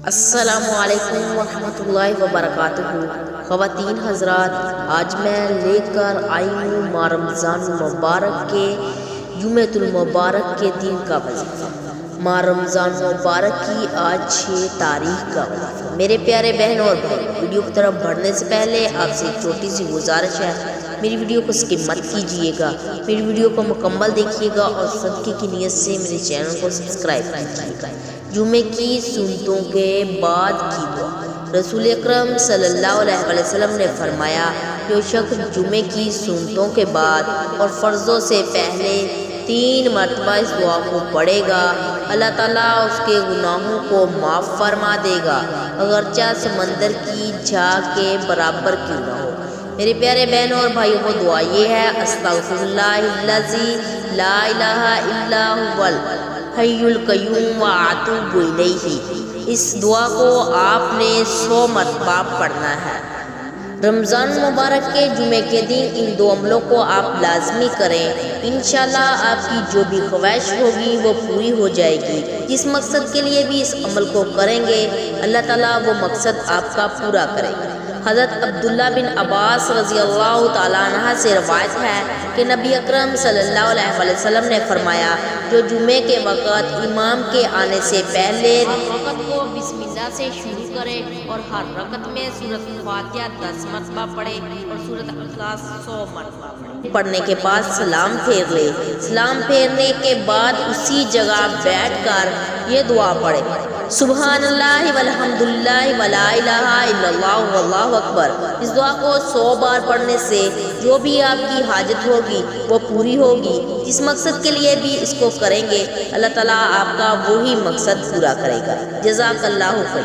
السلام علیکم ورحمۃ اللہ وبرکاتہ۔ خواتین حضرات، آج میں لے کر آئی ہوں ماہ رمضان المبارک کے جمعۃ المبارک کے دن کا وظیفہ۔ ماہ رمضان المبارک کی آج 6 تاریخ کا وظیفہ۔ میرے پیارے بہن اور بھائی، ویڈیو کی طرف بڑھنے سے پہلے آپ سے ایک چھوٹی سی گزارش ہے، میری ویڈیو کو سکپ مت کیجیے گا، میری ویڈیو کو مکمل دیکھیے گا اور صدقے کی نیت سے میرے چینل کو سبسکرائب کیجیے گا۔ جمعے کی سنتوں کے بعد کی دعا۔ رسول اکرم صلی اللہ علیہ وسلم نے فرمایا، جو شخص جمعے کی سنتوں کے بعد اور فرضوں سے پہلے 3 مرتبہ اس دعا کو پڑھے گا، اللہ تعالیٰ اس کے گناہوں کو معاف فرما دے گا، اگرچہ سمندر کی جھاگ کے برابر کیوں نہ ہو۔ میرے پیارے بہنوں اور بھائیوں کو دعا یہ ہے، استغفر اللہ الذی لا الہ الا هو الحی القیوم واتوب الیہ۔ اس دعا کو آپ نے 100 مرتبہ پڑھنا ہے۔ رمضان مبارک کے جمعے کے دن ان 2 عملوں کو آپ لازمی کریں، انشاءاللہ آپ کی جو بھی خواہش ہوگی وہ پوری ہو جائے گی۔ جس مقصد کے لیے بھی اس عمل کو کریں گے، اللہ تعالیٰ وہ مقصد آپ کا پورا کرے گا۔ حضرت عبداللہ بن عباس رضی اللہ تعالیٰ عنہ سے روایت ہے کہ نبی اکرم صلی اللہ علیہ وسلم نے فرمایا، جو جمعے کے وقت امام کے آنے سے پہلے وقت کو بسم اللہ سے شروع کرے اور ہر رکعت میں سورۃ فاتحہ 10 مرتبہ پڑھے اور سورۃ اخلاص 100 مرتبہ پڑھنے کے بعد سلام پھیر لے۔ سلام پھیرنے کے بعد اسی جگہ بیٹھ کر یہ دعا پڑھے، سبحان اللہ والحمد للہ ولا الہ الا اللہ واللہ اکبر۔ اس دعا کو 100 بار پڑھنے سے جو بھی آپ کی حاجت ہوگی وہ پوری ہوگی۔ جس مقصد کے لیے بھی اس کو کریں گے، اللہ تعالیٰ آپ کا وہی مقصد پورا کرے گا۔ جزاک اللہ خیر۔